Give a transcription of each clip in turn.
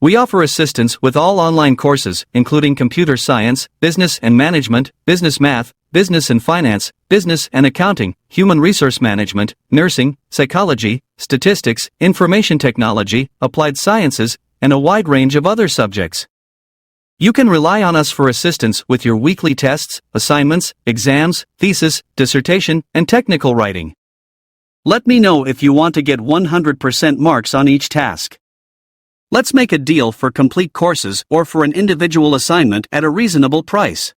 We offer assistance with all online courses, including computer science, business and management, business math, business and finance, business and accounting, human resource management, nursing, psychology, statistics, information technology, applied sciences, and a wide range of other subjects. You can rely on us for assistance with your weekly tests, assignments, exams, thesis, dissertation, and technical writing. Let me know if you want to get 100% marks on each task. Let's make a deal for complete courses or for an individual assignment at a reasonable price.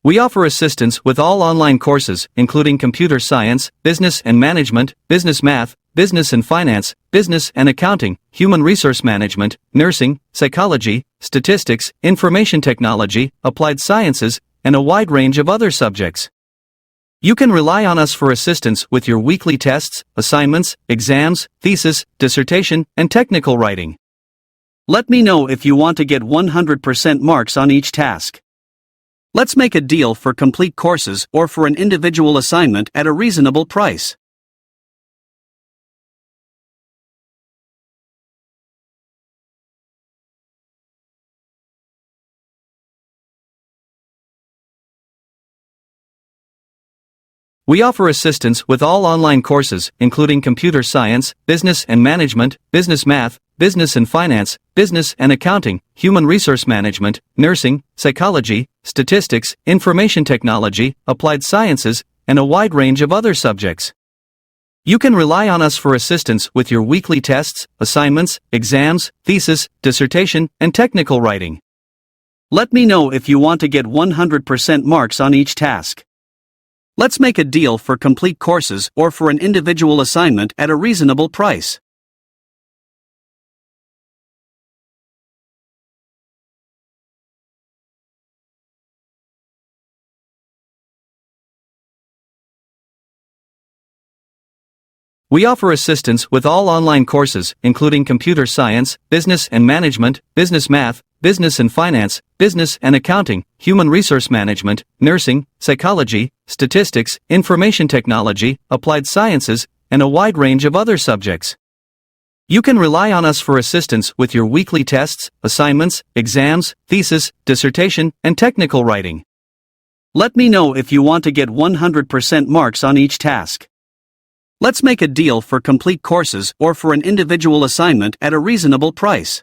We offer assistance with all online courses, including computer science, business and management, business math, business and finance, business and accounting, human resource management, nursing, psychology, statistics, information technology, applied sciences, and a wide range of other subjects. You can rely on us for assistance with your weekly tests, assignments, exams, thesis, dissertation, and technical writing. Let me know if you want to get 100% marks on each task. Let's make a deal for complete courses or for an individual assignment at a reasonable price. We offer assistance with all online courses, including computer science, business and management, business math, business and finance, business and accounting, human resource management, nursing, psychology, statistics, information technology, applied sciences, and a wide range of other subjects. You can rely on us for assistance with your weekly tests, assignments, exams, thesis, dissertation, and technical writing. Let me know if you want to get 100% marks on each task. Let's make a deal for complete courses or for an individual assignment at a reasonable price. We offer assistance with all online courses, including computer science, business and management, business math, business and finance, business and accounting, human resource management, nursing, psychology, statistics, information technology, applied sciences, and a wide range of other subjects. You can rely on us for assistance with your weekly tests, assignments, exams, thesis, dissertation, and technical writing. Let me know if you want to get 100% marks on each task. Let's make a deal for complete courses or for an individual assignment at a reasonable price.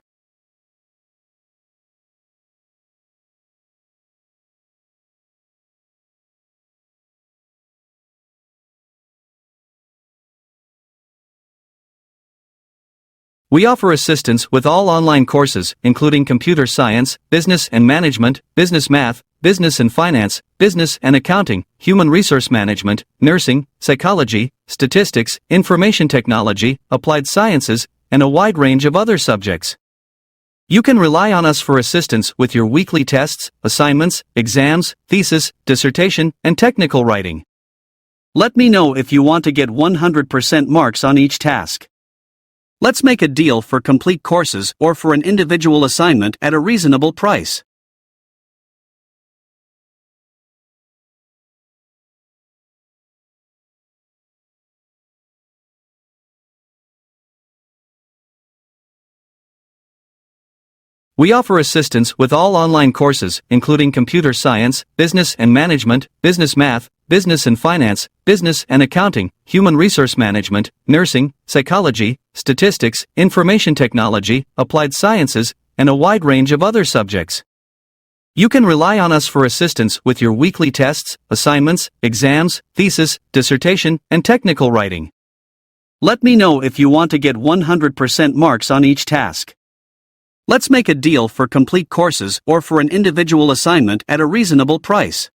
We offer assistance with all online courses, including computer science, business and management, business math, business and finance, business and accounting, human resource management, nursing, psychology, statistics, information technology, applied sciences, and a wide range of other subjects. You can rely on us for assistance with your weekly tests, assignments, exams, thesis, dissertation, and technical writing. Let me know if you want to get 100% marks on each task. Let's make a deal for complete courses or for an individual assignment at a reasonable price. We offer assistance with all online courses, including computer science, business and management, business math, business and finance, business and accounting, human resource management, nursing, psychology, statistics, information technology, applied sciences, and a wide range of other subjects. You can rely on us for assistance with your weekly tests, assignments, exams, thesis, dissertation, and technical writing. Let me know if you want to get 100% marks on each task. Let's make a deal for complete courses or for an individual assignment at a reasonable price.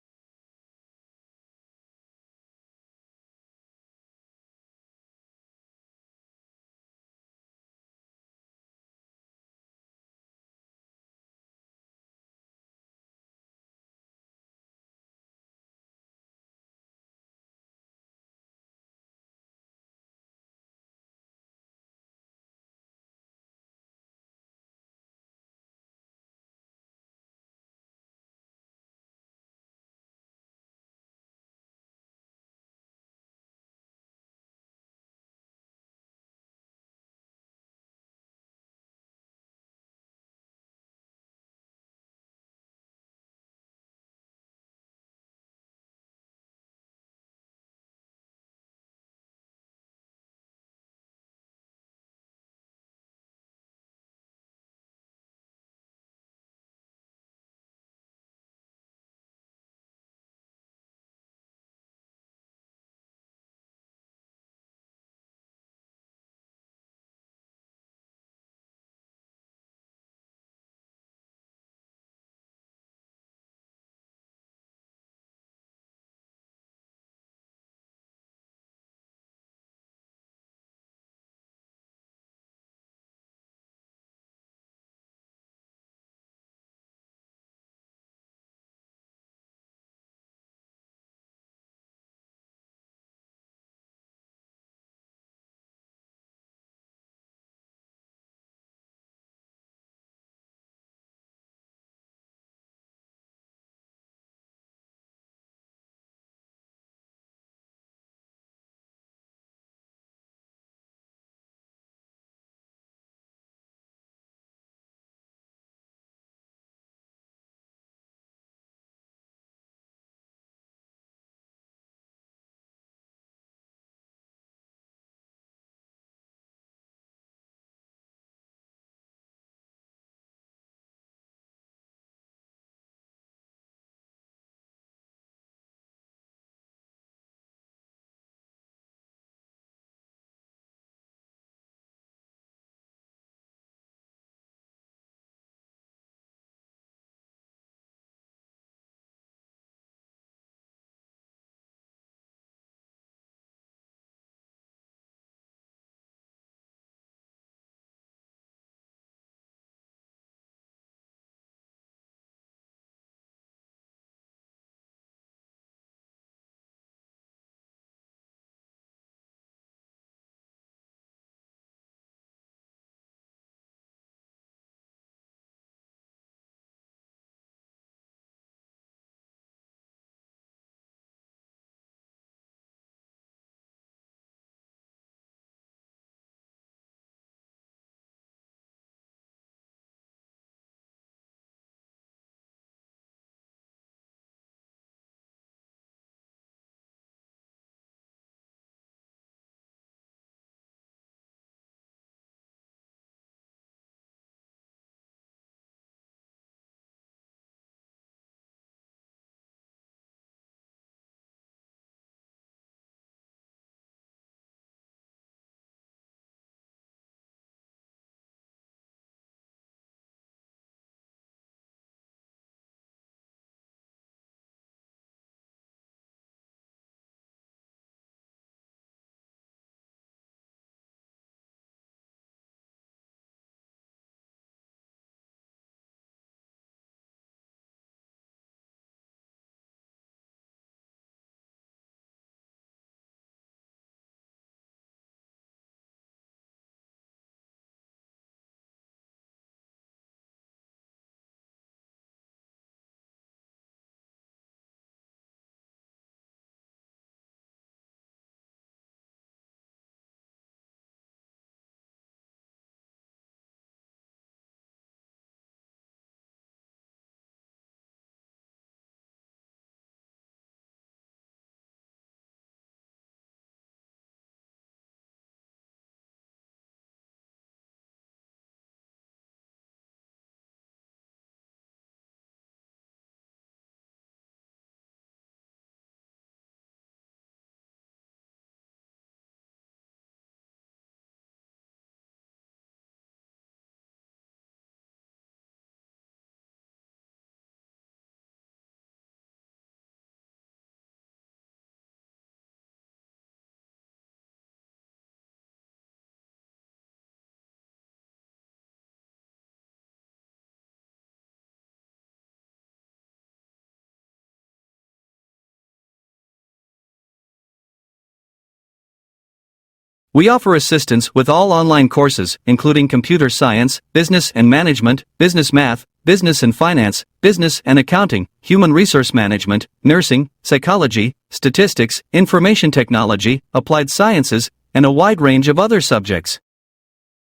We offer assistance with all online courses, including computer science, business and management, business math, business and finance, business and accounting, human resource management, nursing, psychology, statistics, information technology, applied sciences, and a wide range of other subjects.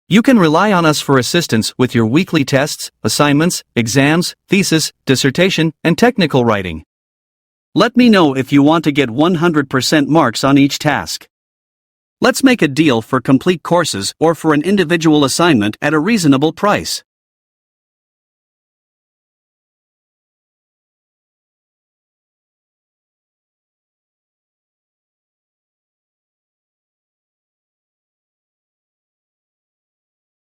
You can rely on us for assistance with your weekly tests, assignments, exams, thesis, dissertation, and technical writing. Let me know if you want to get 100% marks on each task. Let's make a deal for complete courses or for an individual assignment at a reasonable price.